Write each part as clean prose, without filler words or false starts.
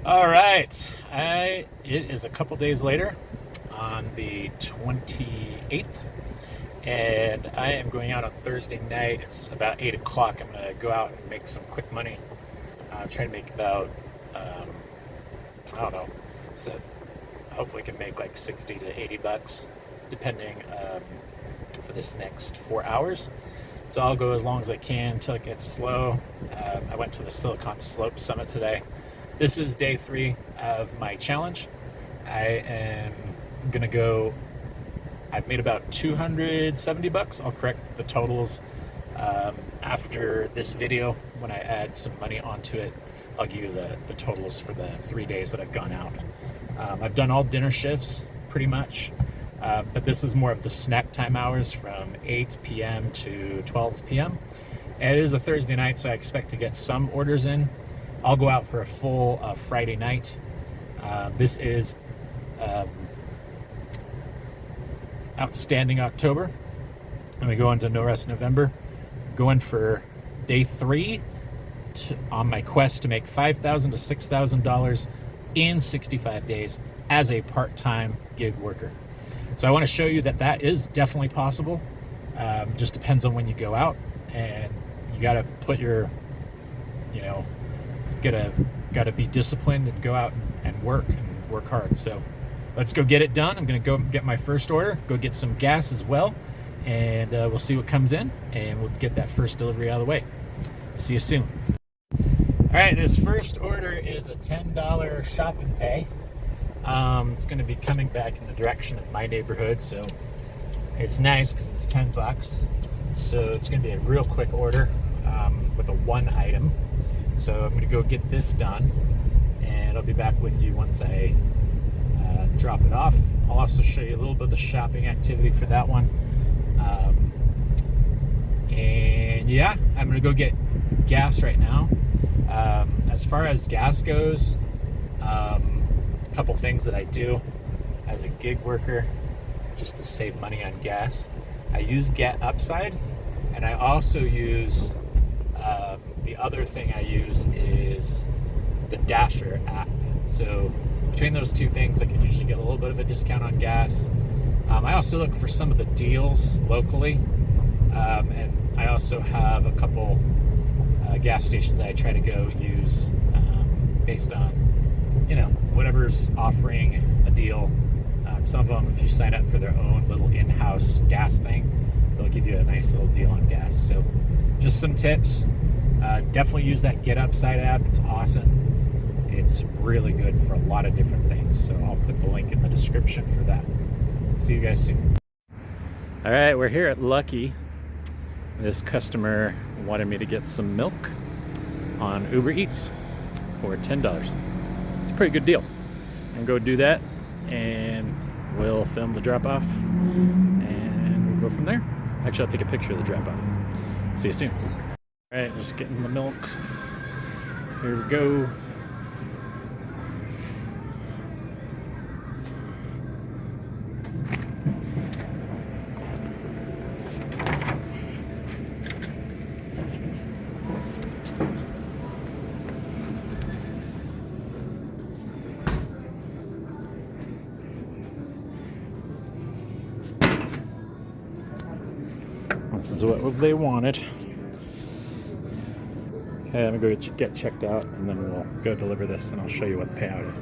All right. It is a couple days later on the 28th, and I am going out on Thursday night. It's about 8 o'clock. I'm going to go out and make some quick money. Try to make about, um, I don't know, so hopefully can make like 60 to 80 bucks depending for this next 4 hours. So I'll go as long as I can until it gets slow. I went to the Silicon Slope Summit today. This is day 3 of my challenge. I am gonna go. I've made about 270 bucks. I'll correct the totals after this video. When I add some money onto it, I'll give you the totals for the 3 days that I've gone out. I've done all dinner shifts pretty much, but this is more of the snack time hours from 8 p.m. to 12 p.m. And it is a Thursday night, so I expect to get some orders in. I'll go out for a full Friday night. This is Outstanding October, and we go into No Rest November. Going for day 3 on my quest to make $5,000 to $6,000 in 65 days as a part-time gig worker. So I want to show you that that is definitely possible. Just depends on when you go out, and you got to put your, gotta be disciplined and go out and work hard. So let's go get it done. I'm gonna go get my first order, go get some gas as well, and we'll see what comes in, and we'll get that first delivery out of the way. See you soon. All right, this first order is a $10 shopping pay. It's gonna be coming back in the direction of my neighborhood, so it's nice because it's 10 bucks. So it's gonna be a real quick order with a 1 item. So I'm gonna go get this done, and I'll be back with you once I drop it off. I'll also show you a little bit of the shopping activity for that one. And yeah, I'm gonna go get gas right now. As far as gas goes, a couple things that I do as a gig worker just to save money on gas. I use Get Upside, and I also use the other thing I use is the Dasher app. So between those two things, I can usually get a little bit of a discount on gas. I also look for some of the deals locally, and I also have a couple gas stations that I try to go use based on, whatever's offering a deal. Some of them, if you sign up for their own little in-house gas thing, they'll give you a nice little deal on gas. So just some tips. Definitely use that Get Upside app. It's awesome. It's really good for a lot of different things. So I'll put the link in the description for that. See you guys soon. All right, we're here at Lucky. This customer wanted me to get some milk on Uber Eats for $10. It's a pretty good deal. I'm gonna go do that, and we'll film the drop-off, and we'll go from there. Actually, I'll take a picture of the drop-off. See you soon. All right, just getting the milk. Here we go. This is what they wanted. Okay, I'm gonna go get checked out, and then we'll go deliver this, and I'll show you what the payout is.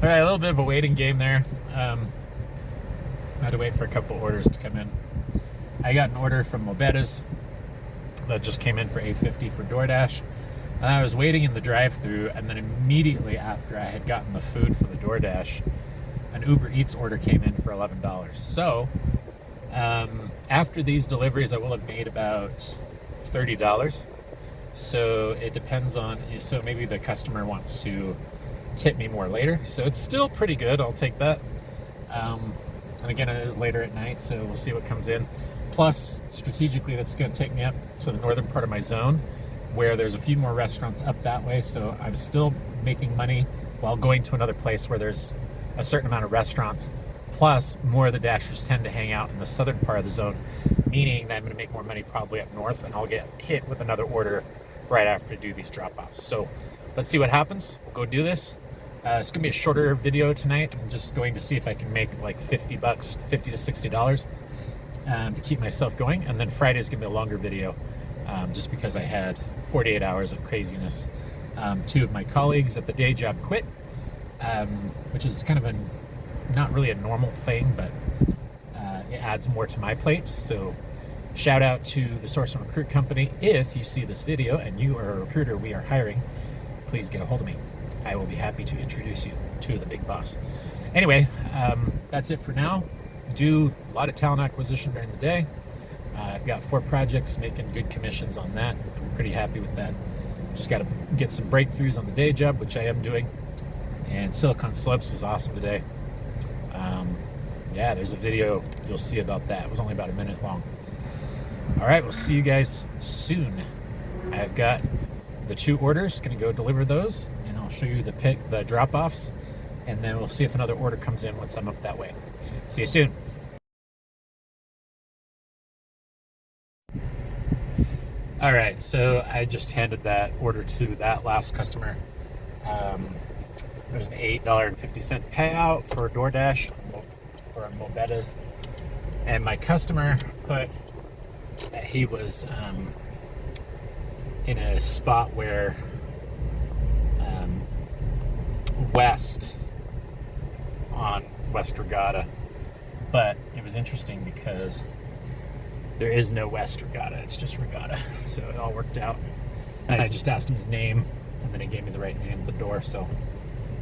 All right, a little bit of a waiting game there. I had to wait for a couple orders to come in. I got an order from Mobetta's that just came in for $8.50 for DoorDash. And I was waiting in the drive-thru, and then immediately after I had gotten the food for the DoorDash, an Uber Eats order came in for $11. So after these deliveries, I will have made about $30. So it depends on, so maybe the customer wants to tip me more later. So it's still pretty good. I'll take that. And again, it is later at night, so we'll see what comes in. Plus, strategically, that's going to take me up to the northern part of my zone, where there's a few more restaurants up that way. So I'm still making money while going to another place where there's a certain amount of restaurants. Plus, more of the Dashers tend to hang out in the southern part of the zone meaning that I'm going to make more money probably up north, and I'll get hit with another order right after I do these drop-offs. So let's see what happens. We'll go do this. It's going to be a shorter video tonight. I'm just going to see if I can make like $50, $50 to $60 to keep myself going. And then Friday's going to be a longer video just because I had 48 hours of craziness. 2 of my colleagues at the day job quit, which is kind of not really a normal thing, but it adds more to my plate. So shout out to the Source and Recruit Company. If you see this video and you are a recruiter, we are hiring, please get a hold of me. I will be happy to introduce you to the big boss. Anyway, that's it for now. Do a lot of talent acquisition during the day. I've got 4 projects making good commissions on that. I'm pretty happy with that. Just got to get some breakthroughs on the day job, which I am doing. And Silicon Slopes was awesome today. Yeah, there's a video you'll see about that. It was only about a minute long. All right, we'll see you guys soon. I've got the 2 orders, gonna go deliver those, and I'll show you the drop-offs, and then we'll see if another order comes in once I'm up that way. See you soon. All right, so I just handed that order to that last customer. There's an $8.50 payout for DoorDash for Mobetas, and my customer put that he was in a spot where west on West Regatta, but it was interesting because there is no West Regatta, it's just Regatta, so it all worked out. And I just asked him his name, and then he gave me the right name at the door, so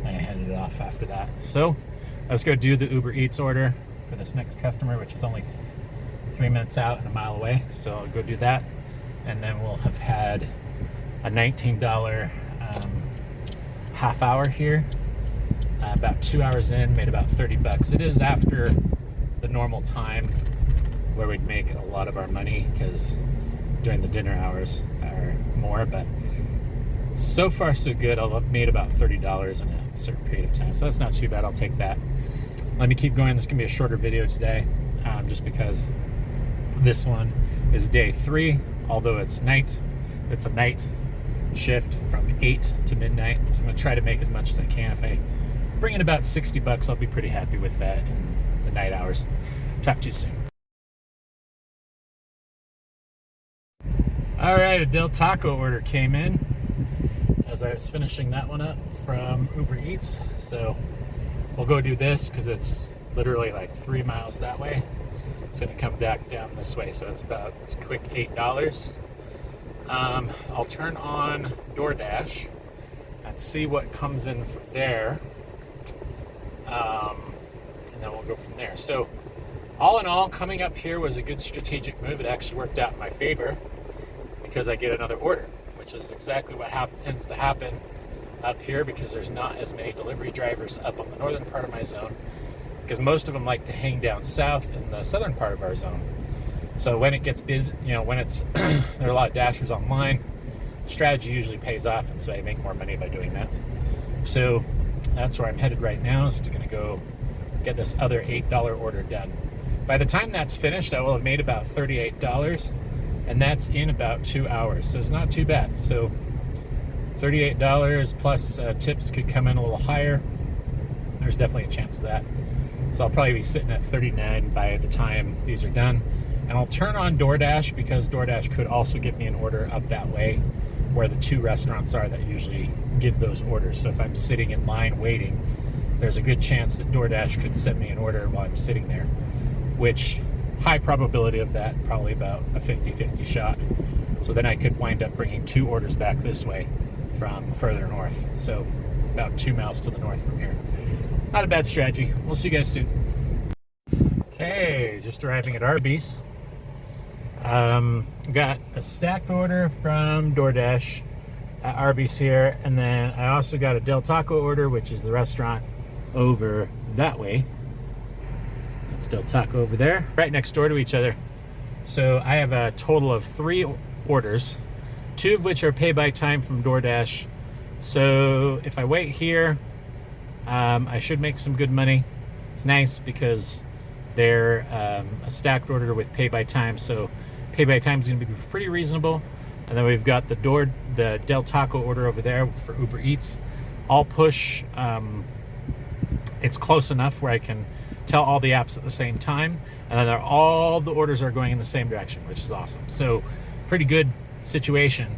I handed it off after that. So let's go do the Uber Eats order for this next customer, which is only 3 minutes out and a mile away. So I'll go do that, and then we'll have had a $19 half hour here. About 2 hours in, made about $30. It is after the normal time where we'd make a lot of our money, because during the dinner hours are more, but so far so good. I'll have made about $30 in a certain period of time, so that's not too bad. I'll take that. Let me keep going. This is gonna be a shorter video today, just because this one is day 3, although it's night. It's a night shift from 8 to midnight, so I'm gonna try to make as much as I can. If I bring in about $60, I'll be pretty happy with that in the night hours. Talk to you soon. All right, a Del Taco order came in as I was finishing that one up from Uber Eats. So we'll go do this because it's literally like 3 miles that way. It's gonna come back down this way, so it's a quick $8. I'll turn on DoorDash and see what comes in from there, and then we'll go from there. So all in all, coming up here was a good strategic move. It actually worked out in my favor because I get another order, which is exactly what tends to happen up here, because there's not as many delivery drivers up on the northern part of my zone, because most of them like to hang down south in the southern part of our zone. So when it gets busy, when it's there are a lot of dashers online, strategy usually pays off, and so I make more money by doing that. So that's where I'm headed right now, is to gonna go get this other $8 order done. By the time that's finished, I will have made about $38, and that's in about 2 hours, so it's not too bad. So $38 plus tips could come in a little higher. There's definitely a chance of that. So I'll probably be sitting at 39 by the time these are done. And I'll turn on DoorDash, because DoorDash could also give me an order up that way where the 2 restaurants are that usually give those orders. So if I'm sitting in line waiting, there's a good chance that DoorDash could send me an order while I'm sitting there, which high probability of that, probably about a 50-50 shot. So then I could wind up bringing 2 orders back this way from further north. So about 2 miles to the north from here. Not a bad strategy. We'll see you guys soon. Okay, just arriving at Arby's. Got a stacked order from DoorDash at Arby's here, and then I also got a Del Taco order, which is the restaurant over that way. That's Del Taco over there, right next door to each other. So I have a total of 3 orders, 2 of which are pay by time from DoorDash. So if I wait here, I should make some good money. It's nice because They're a stacked order with pay by time, so pay by time is going to be pretty reasonable. And then we've got the Del Taco order over there for Uber Eats. I'll push. It's close enough where I can tell all the apps at the same time, and then all the orders are going in the same direction, which is awesome. So pretty good situation.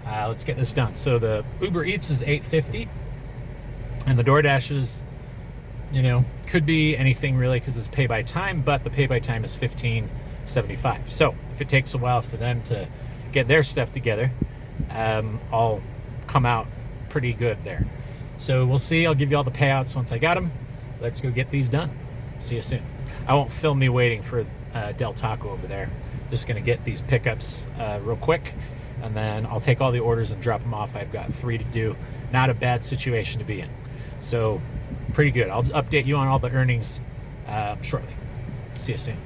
Let's get this done. So the Uber Eats is $8.50, and the DoorDash is, could be anything really because it's pay by time, but the pay by time is $15.75. So if it takes a while for them to get their stuff together, I'll come out pretty good there. So we'll see. I'll give you all the payouts once I got them. Let's go get these done. See you soon. I won't film me waiting for Del Taco over there. Just gonna get these pickups real quick, and then I'll take all the orders and drop them off. I've got 3 to do. Not a bad situation to be in. So pretty good. I'll update you on all the earnings shortly. See you soon.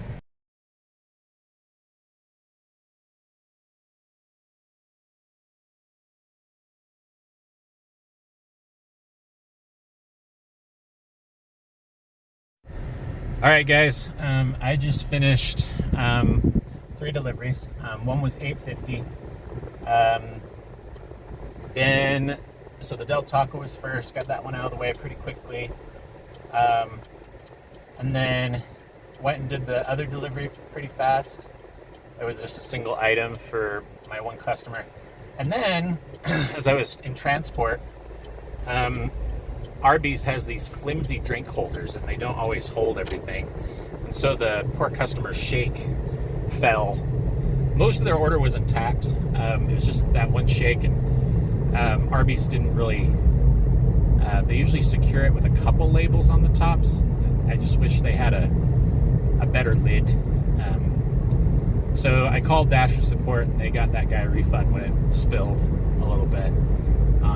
All right, guys. I just finished 3 deliveries. One was $8.50. So the Del Taco was first. Got that one out of the way pretty quickly. And then went and did the other delivery pretty fast. It was just a single item for my one customer. And then, as I was in transport, Arby's has these flimsy drink holders, and they don't always hold everything. And so the poor customer's shake fell. Most of their order was intact. It was just that one shake, and Arby's didn't really... they usually secure it with a couple labels on the tops. I just wish they had a better lid. So I called Dasher support, and they got that guy a refund when it spilled a little bit.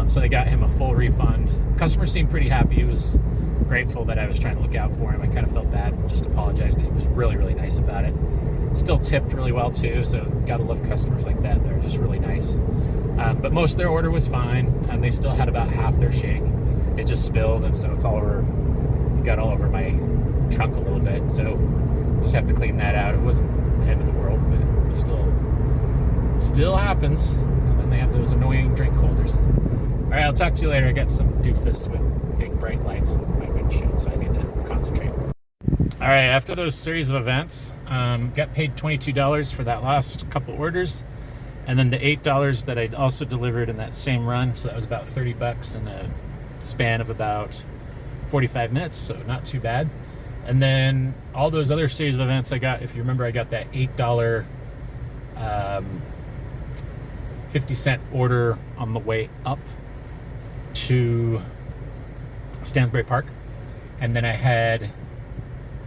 So they got him a full refund. Customer seemed pretty happy. He was grateful that I was trying to look out for him. I kind of felt bad and just apologized. He was really, really nice about it. Still tipped really well too, so gotta love customers like that. They're just really nice. But most of their order was fine, and they still had about half their shake. It just spilled, and so it's all over. It got all over my trunk a little bit, so just have to clean that out. It wasn't the end of the world, but still happens. And then they have those annoying drink holders. All right, I'll talk to you later. I got some doofus with big bright lights in my windshield, so I need to concentrate. All right, after those series of events, got paid $22 for that last couple orders, and then the $8 that I also delivered in that same run, so that was about $30 in a span of about 45 minutes, so not too bad. And then all those other series of events I got, if you remember, I got that $8 50-cent order on the way up to Stansbury Park, and then I had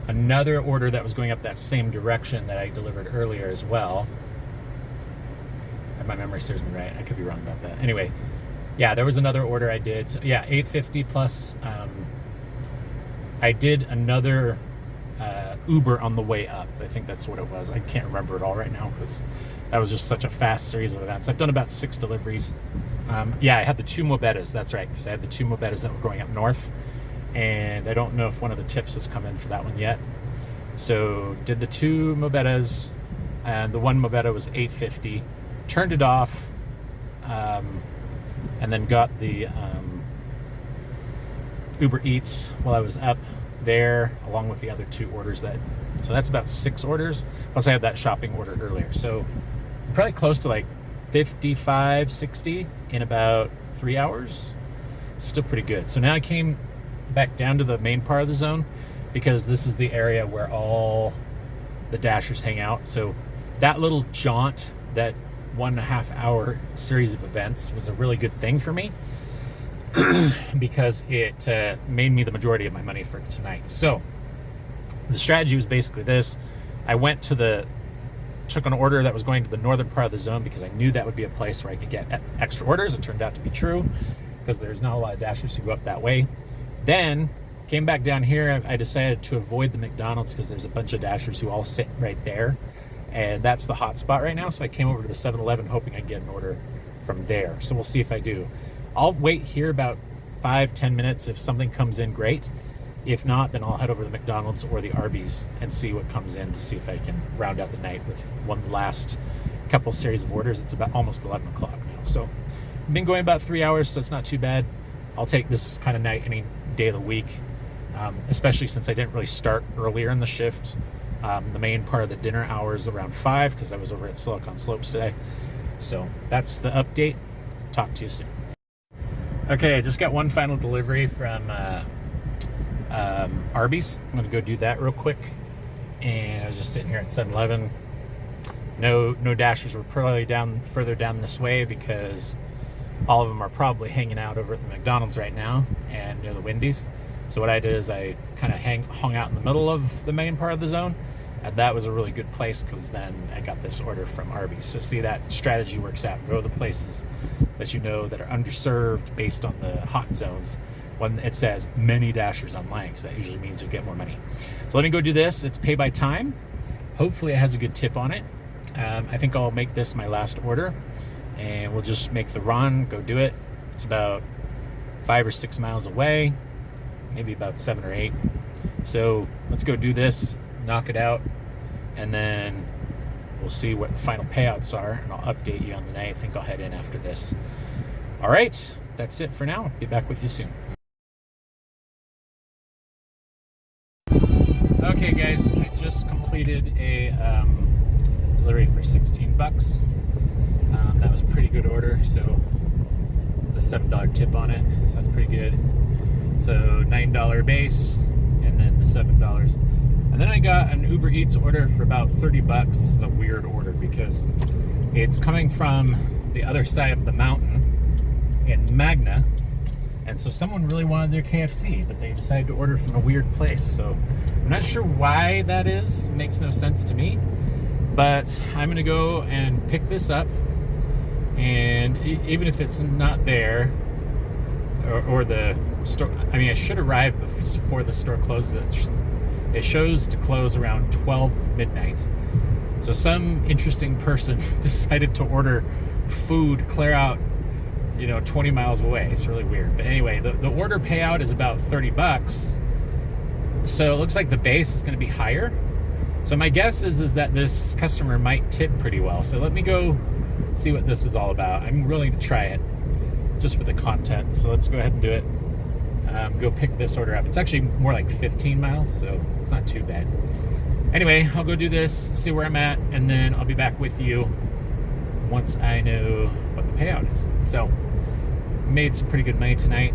another order that was going up that same direction that I delivered earlier as well. If my memory serves me right, I could be wrong about that. Anyway, yeah, there was another order I did. So, yeah, $8.50 plus. I did another Uber on the way up. I think that's what it was. I can't remember it all right now because that was just such a fast series of events. I've done about 6 deliveries. Yeah, I had the 2 Mobetas. That's right, because I had the 2 Mobetas that were going up north. And I don't know if one of the tips has come in for that one yet. So did the 2 Mobetas, and the one Mobeta was $8.50. Turned it off, and then got the Uber Eats while I was up there, along with the other 2 orders. So that's about 6 orders. Plus I had that shopping order earlier. So probably close to like 55, 60 in about 3 hours. Still pretty good. So now I came back down to the main part of the zone because this is the area where all the Dashers hang out. So that little jaunt, that 1.5 hour series of events, was a really good thing for me because it made me the majority of my money for tonight. So the strategy was basically this. I went to took an order that was going to the northern part of the zone because I knew that would be a place where I could get extra orders. It turned out to be true because there's not a lot of Dashers who go up that way. Then came back down here. I decided to avoid the McDonald's because there's a bunch of Dashers who all sit right there, and that's the hot spot right now. So I came over to the 7-Eleven hoping I'd get an order from there. So we'll see if I do. I'll wait here about 5-10 minutes. If something comes in, great. If not, then I'll head over to the McDonald's or the Arby's and see what comes in to see if I can round out the night with one last couple series of orders. It's about almost 11 o'clock now. So I've been going about 3 hours, so it's not too bad. I'll take this kind of night any day of the week, especially since I didn't really start earlier in the shift. The main part of the dinner hours around 5 because I was over at Silicon Slopes today. So that's the update. Talk to you soon. Okay, I just got one final delivery from Arby's. I'm gonna go do that real quick. And I was just sitting here at 7-Eleven. No Dashers were probably further down this way because all of them are probably hanging out over at the McDonald's right now and near the Wendy's. So what I did is I kind of hung out in the middle of the main part of the zone, and that was a really good place because then I got this order from Arby's. So see, that strategy works out. Go to the places that you know that are underserved based on the hot zones when it says many Dashers online, because that usually means you'll get more money. So let me go do this. It's pay by time. Hopefully it has a good tip on it. I think I'll make this my last order, and we'll just make the run, go do it. It's about 5 or 6 miles away, maybe about 7 or 8. So let's go do this, knock it out, and then we'll see what the final payouts are, and I'll update you on the night. I think I'll head in after this. All right, that's it for now. Be back with you soon. Okay guys, I just completed a delivery for 16 bucks. That was a pretty good order, so there's a $7 tip on it, so that's pretty good. So $9 base, and then the $7. And then I got an Uber Eats order for about 30 bucks. This is a weird order because it's coming from the other side of the mountain in Magna. And so someone really wanted their KFC, but they decided to order from a weird place. So I'm not sure why that is. It makes no sense to me. But I'm gonna go and pick this up. And even if it's not there, or the store, I mean, I should arrive before the store closes. It shows to close around 12 midnight. So some interesting person decided to order food clear out, 20 miles away. It's really weird. But anyway, the order payout is about 30 bucks. So it looks like the base is going to be higher. So my guess is that this customer might tip pretty well. So let me go see what this is all about. I'm willing to try it just for the content. So let's go ahead and do it. Go pick this order up. It's actually more like 15 miles, so it's not too bad. Anyway, I'll go do this, see where I'm at, and then I'll be back with you once I know what the payout is. So, made some pretty good money tonight.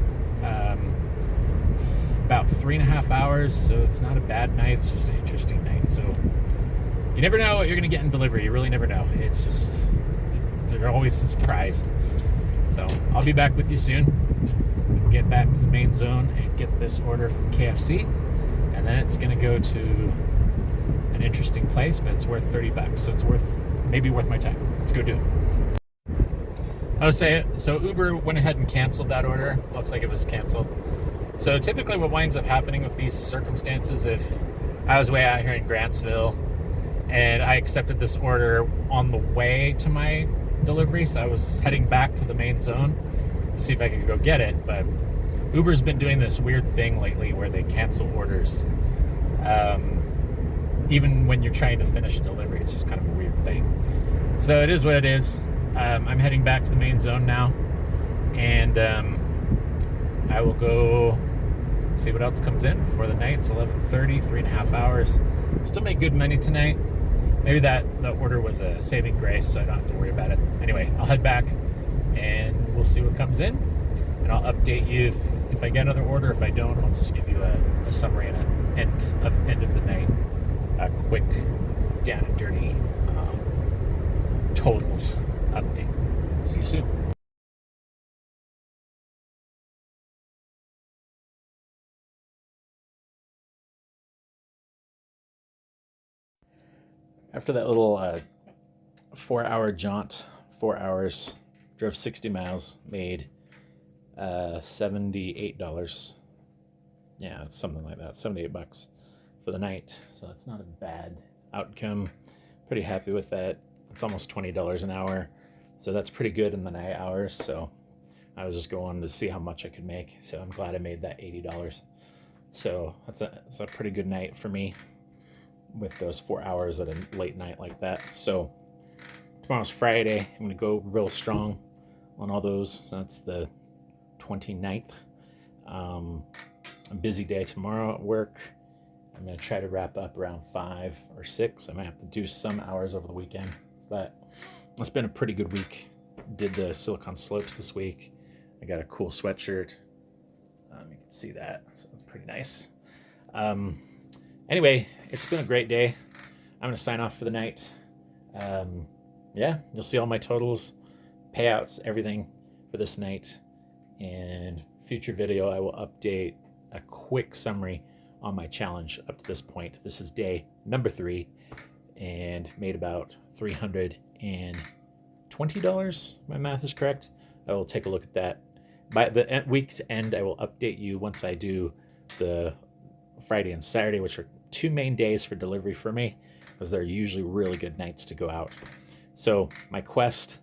About 3.5 hours, so it's not a bad night. It's just an interesting night. So, you never know what you're going to get in delivery. You really never know. It's always a surprise. So, I'll be back with you soon. Get back to the main zone and get this order from KFC, and then it's going to go to an interesting place, but it's worth 30 bucks, so it's maybe worth my time. Let's go do it. I'll say it. So Uber went ahead and canceled that order. Looks like it was canceled. So typically what winds up happening with these circumstances, if I was way out here in Grantsville and I accepted this order on the way to my delivery, so I was heading back to the main zone to see if I could go get it, but Uber's been doing this weird thing lately where they cancel orders even when you're trying to finish delivery. It's just kind of a weird thing. So it is what it is. I'm heading back to the main zone now, and I will go see what else comes in for the night. It's 11:30, 3.5 hours. Still make good money tonight. Maybe the order was a saving grace, so I don't have to worry about it. Anyway, I'll head back and we'll see what comes in, and I'll update you if I get another order. If I don't, I'll just give you a summary and an end of the night, a quick down and dirty totals update. See you soon. After that little 4-hour jaunt, 4 hours, drove 60 miles, made $78. Yeah, it's something like that, 78 bucks for the night. So that's not a bad outcome. Pretty happy with that. It's almost $20 an hour. So that's pretty good in the night hours. So I was just going to see how much I could make. So I'm glad I made that $80. So that's a pretty good night for me with those 4 hours at a late night like that. So tomorrow's Friday. I'm going to go real strong on all those. So that's the 29th. A busy day tomorrow at work. I'm going to try to wrap up around 5 or 6. I might have to do some hours over the weekend, but it's been a pretty good week. Did the Silicon Slopes this week. I got a cool sweatshirt. You can see that, so it's pretty nice. Anyway, it's been a great day. I'm going to sign off for the night. Yeah, you'll see all my totals, payouts, everything for this night. And future video, I will update a quick summary on my challenge up to this point. This is day number 3 and made about $320. My math is correct. I will take a look at that. By the week's end, I will update you once I do the Friday and Saturday, which are 2 main days for delivery for me, because they're usually really good nights to go out. So my quest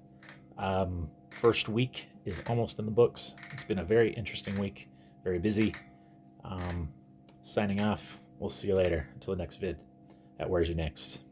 first week is almost in the books. It's been a very interesting week, very busy. Signing off. We'll see you later. Until the next vid at Where's You Next.